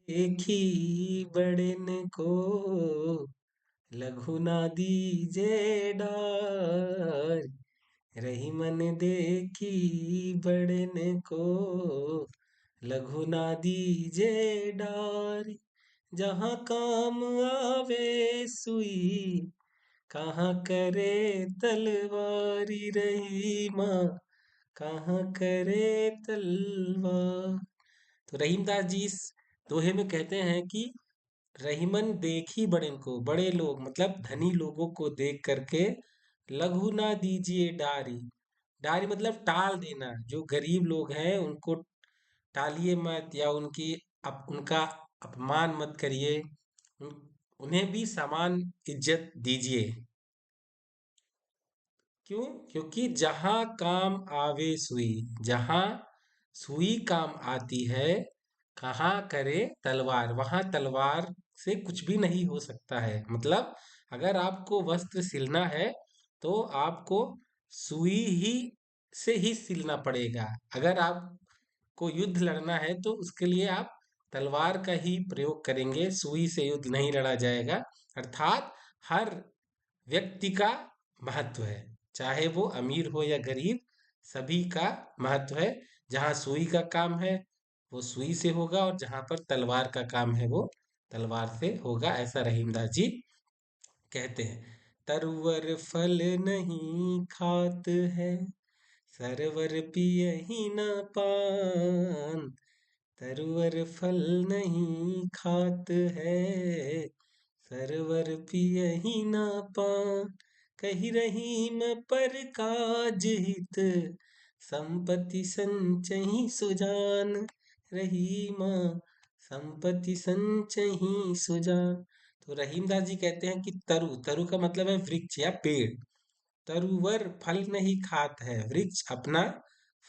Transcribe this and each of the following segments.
देखी बड़न को लघु ना दीजे डार। रही मन देखी बड़न को लघु ना दीजे डार। जहाँ काम आवे सुई कहाँ करे तलवारी। रही माँ कहाँ करे तलवार। तो रहीमदास जी इस दोहे में कहते हैं कि रहीमन देखी बड़न को, बड़े लोग मतलब धनी लोगों को देख करके लघु ना दीजिए डारी। डारी मतलब टाल देना, जो गरीब लोग हैं उनको टालिए मत या उनका अपमान मत करिए। उन, उन्हें भी समान इज्जत दीजिए। क्यों? क्योंकि जहां काम आवे सुई, जहां सुई काम आती है कहाँ करे तलवार, वहां तलवार से कुछ भी नहीं हो सकता है। मतलब अगर आपको वस्त्र सिलना है तो आपको सुई ही से ही सिलना पड़ेगा। अगर आपको युद्ध लड़ना है तो उसके लिए आप तलवार का ही प्रयोग करेंगे, सुई से युद्ध नहीं लड़ा जाएगा। अर्थात हर व्यक्ति का महत्व है, चाहे वो अमीर हो या गरीब, सभी का महत्व है। जहाँ सुई का काम है वो सुई से होगा और जहाँ पर तलवार का काम है वो तलवार से होगा, ऐसा रहीमदास जी कहते हैं। तरवर फल नहीं खात है, सरवर पियहि न पान। तरवर फल नहीं खात है, सरवर पियहि न पान। कही रहीम पर काज हित, संपत्ति संचहि सुजान। रहीमा संपत्ति संचहि सुजान। तो रहीमदास जी कहते हैं कि तरु, तरु का मतलब है वृक्ष या पेड़। तरुवर फल नहीं खात है, वृक्ष अपना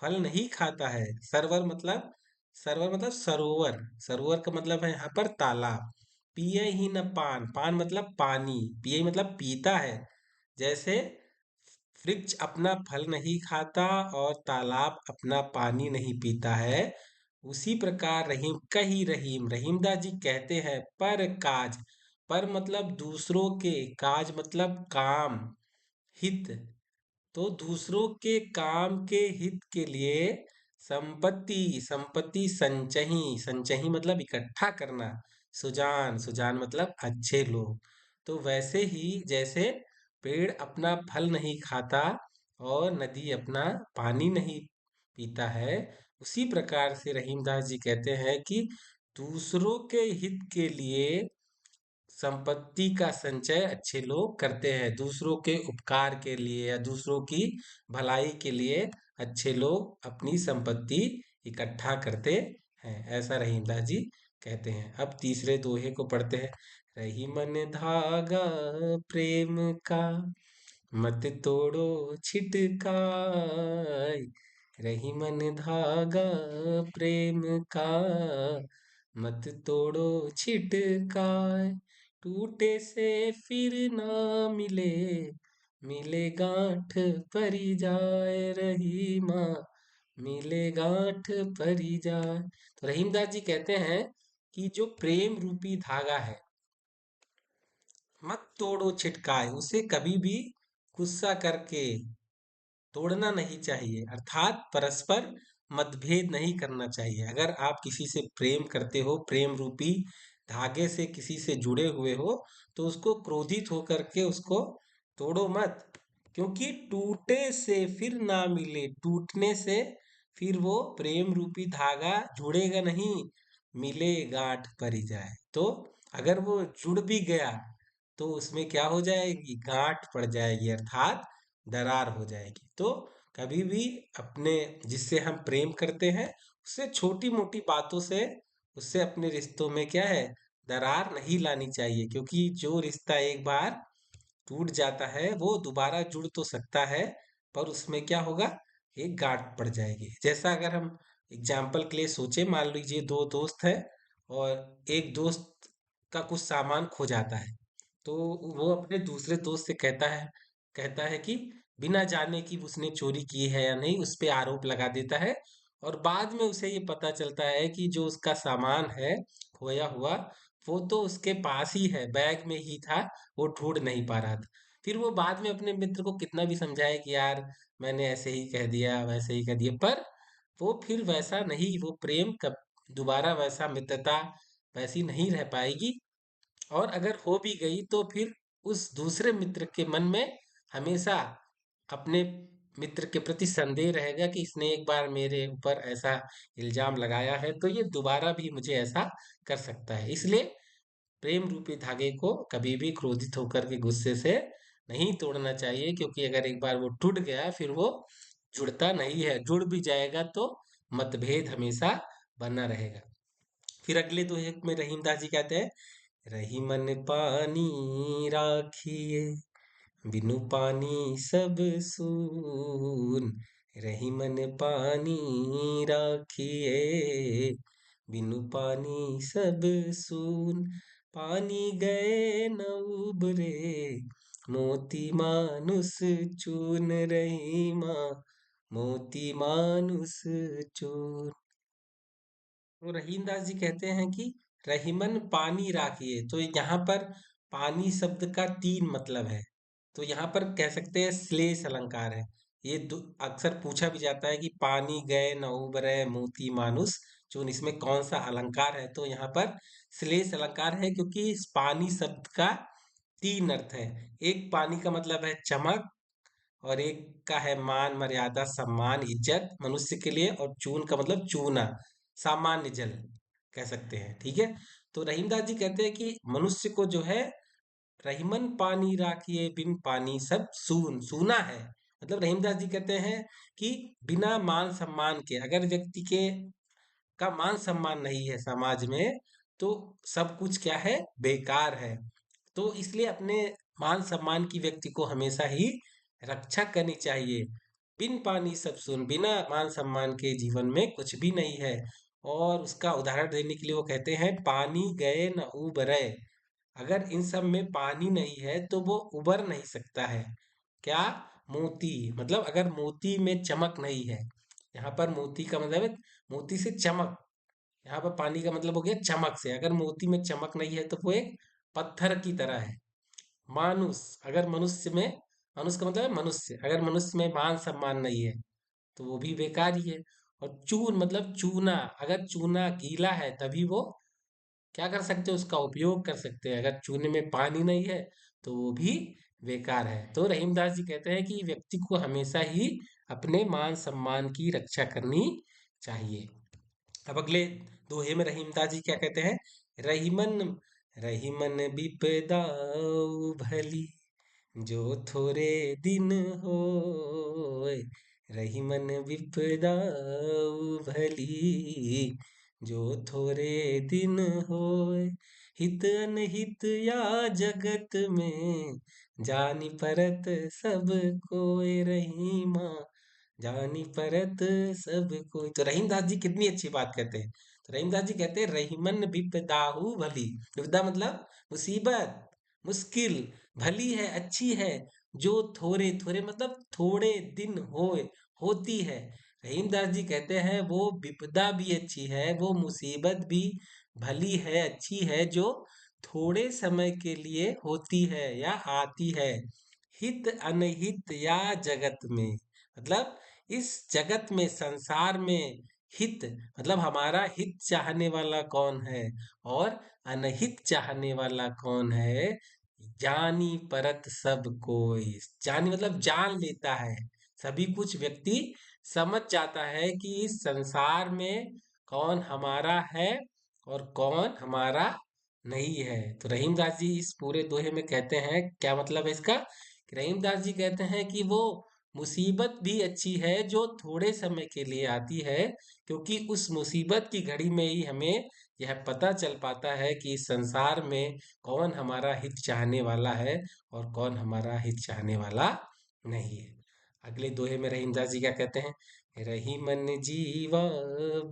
फल नहीं खाता है। सरवर मतलब सरोवर, सरोवर का मतलब है यहाँ पर तालाब। पिए ही न पान, पान मतलब पानी, पिए मतलब पीता है। जैसे वृक्ष अपना फल नहीं खाता और तालाब अपना पानी नहीं पीता है, उसी प्रकार रहीम कही रहीम, रहीमदास जी कहते हैं पर काज। पर मतलब दूसरों के, काज मतलब काम, हित, तो दूसरों के काम के हित के लिए संपत्ति, संपत्ति संचही, संचही मतलब इकट्ठा करना। सुजान, सुजान मतलब अच्छे लोग। तो वैसे ही जैसे पेड़ अपना फल नहीं खाता और नदी अपना पानी नहीं पीता है, उसी प्रकार से रहीमदास जी कहते हैं कि दूसरों के हित के लिए संपत्ति का संचय अच्छे लोग करते हैं। दूसरों के उपकार के लिए या दूसरों की भलाई के लिए अच्छे लोग अपनी संपत्ति इकट्ठा करते हैं, ऐसा रहीमदास जी कहते हैं। अब तीसरे दोहे को पढ़ते हैं। रही मन धागा प्रेम का, मत तोड़ो छिटकाई। रही मन धागा प्रेम का, मत तोड़ो छिटकाई। टूटे से फिर ना मिले, मिले गांठ परी जाए। रही माँ मिले गांठ परी जाए। तो रहीमदास जी कहते हैं कि जो प्रेम रूपी धागा है, मत तोड़ो छिटकाए, उसे कभी भी गुस्सा करके तोड़ना नहीं चाहिए। अर्थात परस्पर मतभेद नहीं करना चाहिए। अगर आप किसी से प्रेम करते हो, प्रेम रूपी धागे से किसी से जुड़े हुए हो, तो उसको क्रोधित होकर के उसको तोड़ो मत। क्योंकि टूटे से फिर ना मिले, टूटने से फिर वो प्रेम रूपी धागा जुड़ेगा नहीं, मिले गांठ परी जाए। तो अगर वो जुड़ भी गया तो उसमें क्या हो जाएगी, गांठ पड़ जाएगी, अर्थात दरार हो जाएगी। तो कभी भी अपने, जिससे हम प्रेम करते हैं, उससे छोटी मोटी बातों से उससे अपने रिश्तों में क्या है, दरार नहीं लानी चाहिए। क्योंकि जो रिश्ता एक बार टूट जाता है वो दोबारा जुड़ तो सकता है, पर उसमें क्या होगा, एक गांठ पड़ जाएगी। जैसा अगर हम एग्जाम्पल के लिए सोचे, मान लीजिए दो दोस्त है और एक दोस्त का कुछ सामान खो जाता है, तो वो अपने दूसरे दोस्त से कहता है कि बिना जाने कि उसने चोरी की है या नहीं, उस पे आरोप लगा देता है। और बाद में उसे ये पता चलता है कि जो उसका सामान है खोया हुआ, वो तो उसके पास ही है, बैग में ही था, वो ढूंढ नहीं पा रहा था। फिर वो बाद में अपने मित्र को कितना भी समझाए कि यार मैंने ऐसे ही कह दिया, वैसे ही कह दिया, पर वो फिर वैसा नहीं, वो प्रेम कब दोबारा वैसा मित्रता वैसी नहीं रह पाएगी। और अगर हो भी गई तो फिर उस दूसरे मित्र के मन में हमेशा अपने मित्र के प्रति संदेह रहेगा कि इसने एक बार मेरे ऊपर ऐसा इल्जाम लगाया है, तो ये दोबारा भी मुझे ऐसा कर सकता है। इसलिए प्रेम रूपी धागे को कभी भी क्रोधित होकर के गुस्से से नहीं तोड़ना चाहिए, क्योंकि अगर एक बार वो टूट गया फिर वो जुड़ता नहीं है, जुड़ भी जाएगा तो मतभेद हमेशा बना रहेगा। फिर अगले दोहे में रहीमदास जी कहते हैं, रही मन पानी राखिए, बिनु पानी सब सून। रही मन पानी राखिए, बिनु पानी सब सून। पानी गए न उबरे, मोती मानुष चून। रही माँ मोती मानुष चून। तो रहीमदास जी कहते हैं कि रहीमन पानी राखिए, तो यहाँ पर पानी शब्द का तीन मतलब है। तो यहाँ पर कह सकते हैं श्लेष अलंकार है। ये अक्सर पूछा भी जाता है कि पानी गए न उबरे मोती मानुष चून, इसमें कौन सा अलंकार है? तो यहाँ पर श्लेष अलंकार है, क्योंकि इस पानी शब्द का तीन अर्थ है। एक पानी का मतलब है चमक, और एक का है मान मर्यादा सम्मान इज्जत मनुष्य के लिए, और चून का मतलब चूना, सामान्य जल कह सकते हैं। ठीक है। तो रहीमदास जी कहते हैं कि मनुष्य को जो है, रहीमन पानी राखिए, बिन पानी सब सून, सूना है। मतलब रहीमदास जी कहते हैं कि बिना मान सम्मान के, अगर व्यक्ति के का मान सम्मान नहीं है समाज में, तो सब कुछ क्या है, बेकार है। तो इसलिए अपने मान सम्मान की व्यक्ति को हमेशा ही रक्षा करनी चाहिए। बिन पानी सब सून, बिना मान सम्मान के जीवन में कुछ भी नहीं है। और उसका उदाहरण देने के लिए वो कहते हैं, पानी गए न उबरे। अगर इन सब में पानी नहीं है तो वो उबर नहीं सकता है। क्या? मोती, मतलब अगर मोती में चमक नहीं है, यहाँ पर मोती का मतलब है मोती से चमक, यहाँ पर पानी का मतलब हो गया चमक से। अगर मोती में चमक नहीं है तो वो एक पत्थर की तरह है। मानुष, अगर मनुष्य में, मनुष्य का मतलब है मनुष्य, अगर मनुष्य में मान सम्मान नहीं है तो वो भी बेकार ही है। और चून मतलब चूना, अगर चूना गीला है तभी वो क्या कर सकते हैं, उसका उपयोग कर सकते हैं। अगर चूने में पानी नहीं है तो वो भी बेकार है। तो रहीमदास जी कहते हैं कि व्यक्ति को हमेशा ही अपने मान सम्मान की रक्षा करनी चाहिए। अब अगले दोहे में रहीमदास जी क्या कहते हैं, रहीमन रहीमन विपदा भली, जो थोड़े दिन होए। रहीमन विपदा भली, जो थोड़े दिन होए। हित अनहित या जगत में, जानी परत सब कोय। रहीमा जानी परत सब कोई। तो रहीमदास जी कितनी अच्छी बात कहते हैं। तो रहीमदास जी कहते हैं, रहीमन विपदाहु भली। विपदा मतलब मुसीबत, मुश्किल, भली है, अच्छी है, जो थोड़े थोड़े मतलब थोड़े दिन होए, होती है। रहीमदास जी कहते हैं वो विपदा भी अच्छी है, वो मुसीबत भी भली है, अच्छी है, जो थोड़े समय के लिए होती है या आती है। हित अनहित या जगत में, मतलब इस जगत में, संसार में, हित मतलब हमारा हित चाहने वाला कौन है, और अनहित चाहने वाला कौन है। जानी परत सब कोई, जानी मतलब जान लेता है, सभी कुछ व्यक्ति समझ जाता है कि इस संसार में कौन हमारा है और कौन हमारा नहीं है। तो रहीमदास जी इस पूरे दोहे में कहते हैं, क्या मतलब है इसका, कि रहीमदास जी कहते हैं कि वो मुसीबत भी अच्छी है जो थोड़े समय के लिए आती है, क्योंकि उस मुसीबत की घड़ी में ही हमें यह पता चल पाता है कि इस संसार में कौन हमारा हित चाहने वाला है और कौन हमारा हित चाहने वाला नहीं है। अगले दोहे में रहीमदास जी क्या कहते हैं, रही मन जीवा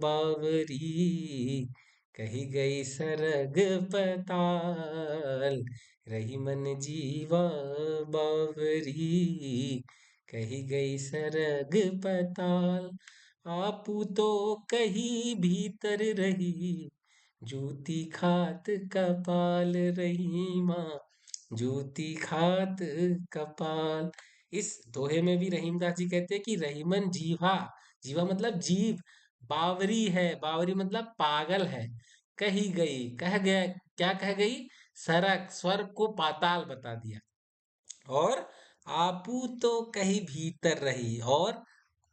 बावरी, कही गई सरग पताल। रही मन जीवा बावरी, कही गई सरग पताल। आपू तो कहीं भीतर रही, जूती खात कपाल रही माँ, जूती खात कपाल। इस दोहे में भी रहीमदास जी कहते हैं कि रहीमन जीवा, जीवा मतलब जीव, बावरी है, बावरी मतलब पागल है, कही गई, कह गया, क्या कह गई, सरक, स्वर्ग को पाताल बता दिया। और आपू तो कहीं भीतर रही, और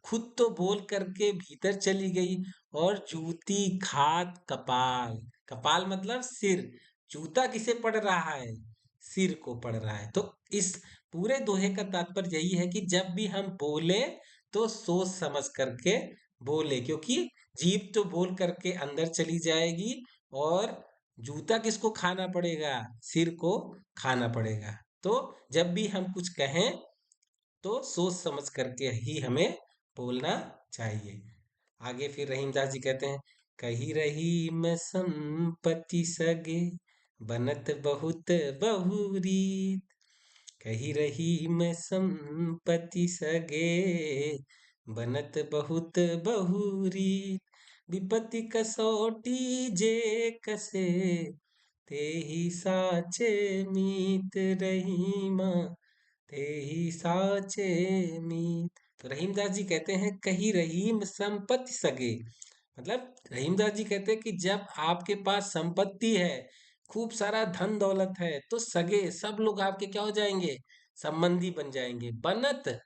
खुद तो बोल करके भीतर चली गई, और जूती खात कपाल, कपाल मतलब सिर, जूता किसे पड़ रहा है, सिर को पड़ रहा है। तो इस पूरे दोहे का तात्पर्य यही है कि जब भी हम बोले तो सोच समझ करके बोले, क्योंकि जीभ तो बोल करके अंदर चली जाएगी, और जूता किसको खाना पड़ेगा, सिर को खाना पड़ेगा। तो जब भी हम कुछ कहें तो सोच समझ करके ही हमें बोलना चाहिए। आगे फिर रहीमदास जी कहते हैं, कही रही मैं संपत्ति सगे, बनत बहुत बहुरीत, कही रही मैं संपत्ति सगे, बनत बहुत बहुरीत, विपत्ति कसौटी जे कसे, ते ही साचे मीत रहीमा, ते ही साचे मीत। तो रहीमदास जी कहते हैं, कही रहीम संपत्ति सगे, मतलब रहीमदास जी कहते हैं कि जब आपके पास संपत्ति है, खूब सारा धन दौलत है, तो सगे सब लोग आपके क्या हो जाएंगे, संबंधी बन जाएंगे। बनत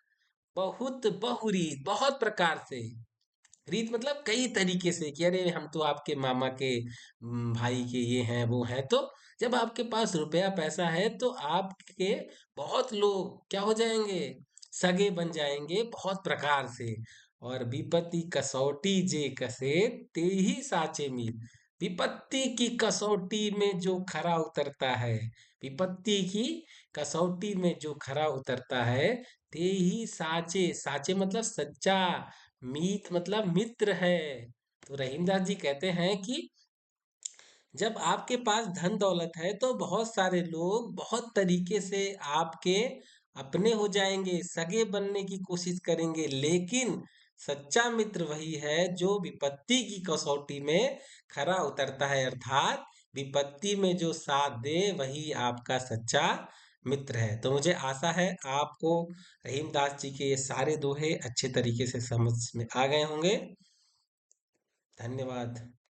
बहुत बहुरीत, बहुत प्रकार से, रीत मतलब कई तरीके से, कि अरे हम तो आपके मामा के भाई के ये हैं वो हैं। तो जब आपके पास रुपया पैसा है तो आपके बहुत लोग क्या हो जाएंगे, सगे बन जाएंगे बहुत प्रकार से। और विपत्ति कसौटी जे कसे, ते ही साचे मीत, विपत्ति की कसौटी में जो खरा उतरता है, विपत्ति की कसौटी में जो खरा उतरता है, ते ही साचे, साचे मतलब सच्चा, मीत मतलब मित्र है। तो रहीमदास जी कहते हैं कि जब आपके पास धन दौलत है तो बहुत सारे लोग बहुत तरीके से आपके अपने हो जाएंगे, सगे बनने की कोशिश करेंगे, लेकिन सच्चा मित्र वही है जो विपत्ति की कसौटी में खरा उतरता है, अर्थात विपत्ति में जो साथ दे वही आपका सच्चा मित्र है। तो मुझे आशा है आपको रहीमदास जी के ये सारे दोहे अच्छे तरीके से समझ में आ गए होंगे। धन्यवाद।